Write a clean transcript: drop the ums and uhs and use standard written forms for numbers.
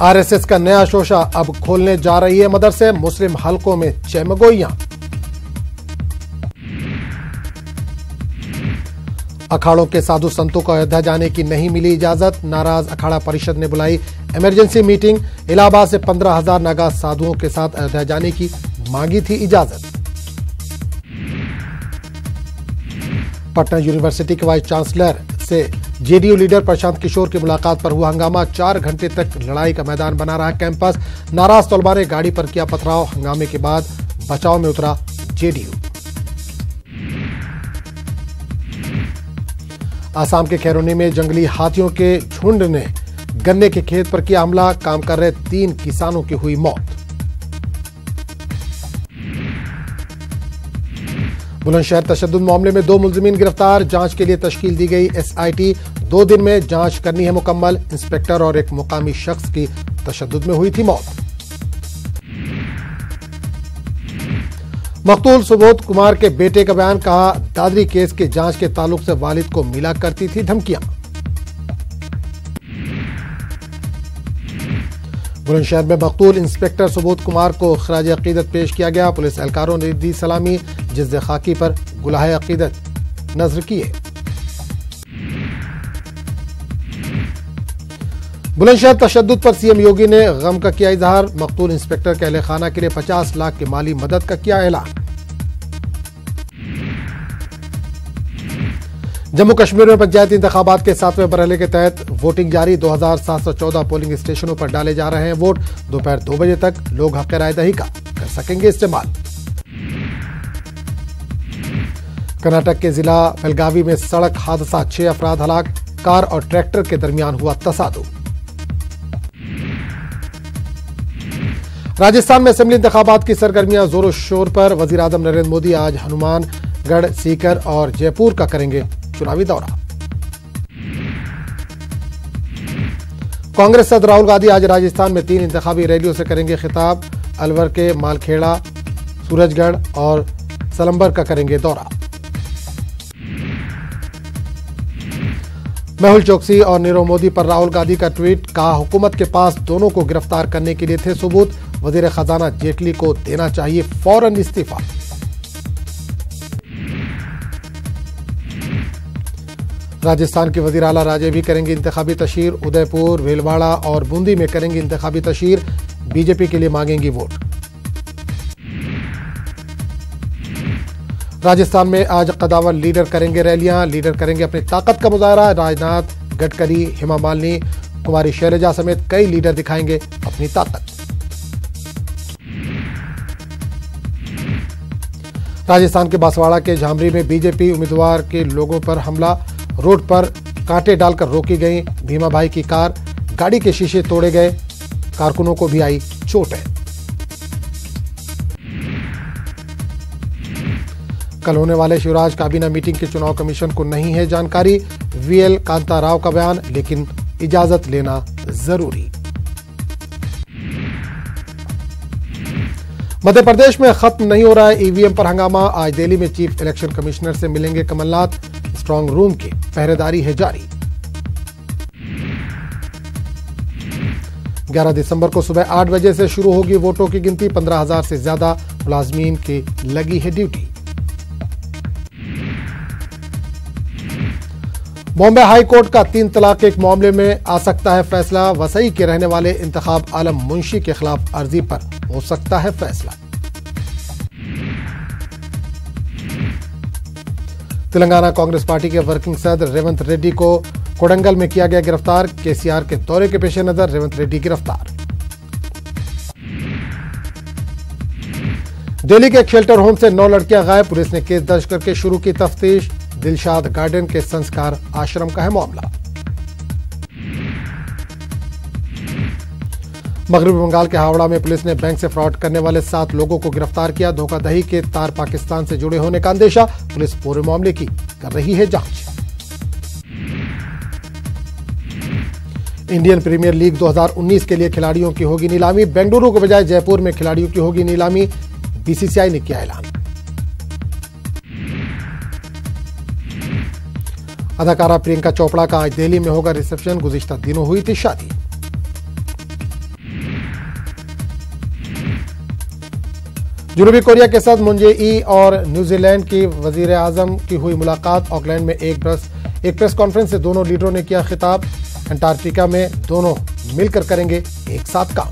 RSS का नया शोशा अब खोलने जा रही है मदरसे, मुस्लिम हलकों में चमगोइयां। अखाड़ों के साधु संतों को अयोध्या जाने की नहीं मिली इजाजत, नाराज अखाड़ा परिषद ने बुलाई इमरजेंसी मीटिंग। इलाहाबाद से 15,000 नागा साधुओं के साथ अयोध्या जाने की मांगी थी इजाजत। पटना यूनिवर्सिटी के वाइस चांसलर से जेडीयू लीडर प्रशांत किशोर की मुलाकात पर हुआ हंगामा, 4 घंटे तक लड़ाई का मैदान बना रहा कैंपस। नाराज तलबा ने गाड़ी पर किया पथराव, हंगामे के बाद बचाव में उतरा जेडीयू। आसाम के खैरोनी में जंगली हाथियों के झुंड ने गन्ने के खेत पर किया हमला, काम कर रहे 3 किसानों की हुई मौत। बुलंदशहर तशद्दुद मामले में 2 मुलजिमीन गिरफ्तार, जांच के लिए तश्कील दी गई एसआईटी। 2 दिन में जांच करनी है मुकम्मल। इंस्पेक्टर और एक मुकामी शख्स की तशद्दुद में हुई थी मौत। मकतूल सुबोध कुमार के बेटे का बयान, कहा दादरी केस के जांच के ताल्लुक से वालिद को मिला करती थी धमकियां। बुलंदशहर में मकतूल इंस्पेक्टर सुबोध कुमार को खराज अकीदत पेश किया गया। पुलिस एहलकारों ने दी सलामी, जिस्द खाकी पर गुलाहे अकीदत नजर किए। बुलंदशहर तशद्दुद पर सीएम योगी ने गम का किया इजहार, मकतूल इंस्पेक्टर के अहले खाना के लिए 50 लाख की माली मदद का किया ऐलान। जम्मू कश्मीर में पंचायती इंतखाबात के 7वें मरहले के तहत वोटिंग जारी, 2714 पोलिंग स्टेशनों पर डाले जा रहे हैं वोट। दोपहर 2 बजे तक लोग हक राय दही का कर सकेंगे इस्तेमाल। कर्नाटक के जिला बेलगावी में सड़क हादसा, 6 अफराद हलाक, कार और ट्रैक्टर के दरमियान हुआ तसादुम। राजस्थान में असेंबली इंतखाबात की सरगर्मियां जोरों शोर पर, वजीर आजम नरेंद्र मोदी आज हनुमानगढ़, सीकर और जयपुर का करेंगे चुनावी दौरा। कांग्रेस सदर राहुल गांधी आज राजस्थान में 3 इंतखाबी रैलियों से करेंगे खिताब, अलवर के मालखेड़ा, सूरजगढ़ और सलंबर का करेंगे दौरा। मेहुल चोकसी और नीरव मोदी पर राहुल गांधी का ट्वीट, कहा हुकूमत के पास दोनों को गिरफ्तार करने के लिए थे सबूत, वजीर खजाना जेटली को देना चाहिए फौरन इस्तीफा। राजस्थान के वजीर आला राजे भी करेंगे इंतखाबी तशहीर, उदयपुर, भीलवाड़ा और बूंदी में करेंगे इंतखाबी तशहीर, बीजेपी के लिए मांगेंगी वोट। राजस्थान में आज कदावर लीडर करेंगे रैलियां, लीडर करेंगे अपनी ताकत का मुजाहरा। राजनाथ, गडकरी, हेमा मालिनी, कुमारी शैलजा समेत कई लीडर दिखाएंगे अपनी ताकत। राजस्थान के बांसवाड़ा के झामरी में बीजेपी उम्मीदवार के लोगों पर हमला, रोड पर कांटे डालकर रोकी गई भीमा भाई की कार, गाड़ी के शीशे तोड़े गए, कारकुनों को भी आई चोटें। कल होने वाले शिवराज काबीना मीटिंग के चुनाव कमीशन को नहीं है जानकारी, वीएल कांता राव का बयान, लेकिन इजाजत लेना जरूरी। मध्य प्रदेश में खत्म नहीं हो रहा है ईवीएम पर हंगामा, आज दिल्ली में चीफ इलेक्शन कमिश्नर से मिलेंगे कमलनाथ, स्ट्रांग रूम की पहरेदारी है जारी। 11 दिसंबर को सुबह 8 बजे से शुरू होगी वोटों की गिनती, 15,000 से ज्यादा मुलाजमीन की लगी है ड्यूटी। बॉम्बे हाई कोर्ट का 3 तलाक के एक मामले में आ सकता है फैसला, वसई के रहने वाले इंतखाब आलम मुंशी के खिलाफ अर्जी पर हो सकता है फैसला। तेलंगाना कांग्रेस पार्टी के वर्किंग सदर रेवंत रेड्डी को कोडंगल में किया गया गिरफ्तार, केसीआर के दौरे के पेश नजर रेवंत रेड्डी गिरफ्तार। दिल्ली के एक शेल्टर होम से 9 लड़कियां गायब, पुलिस ने केस दर्ज करके शुरू की तफ्तीश। दिलशाद गार्डन के संस्कार आश्रम का है मामला। मगरबी बंगाल के हावड़ा में पुलिस ने बैंक से फ्रॉड करने वाले 7 लोगों को गिरफ्तार किया, धोखाधड़ी के तार पाकिस्तान से जुड़े होने का अंदेशा, पुलिस पूरे मामले की कर रही है जांच। इंडियन प्रीमियर लीग 2019 के लिए खिलाड़ियों की होगी नीलामी, बेंगलुरु के बजाय जयपुर में खिलाड़ियों की होगी नीलामी, बीसीसीआई ने किया ऐलान। अदाकारा प्रियंका चोपड़ा का आज दिल्ली में होगा रिसेप्शन, गुज़िश्ता दिनों हुई थी शादी। जनूबी कोरिया के साथ मून जे-ई और न्यूजीलैंड की वजीर आजम की हुई मुलाकात। ऑकलैंड में एक प्रेस कॉन्फ्रेंस से दोनों लीडरों ने किया खिताब। अंटार्कटिका में दोनों मिलकर करेंगे एक साथ काम।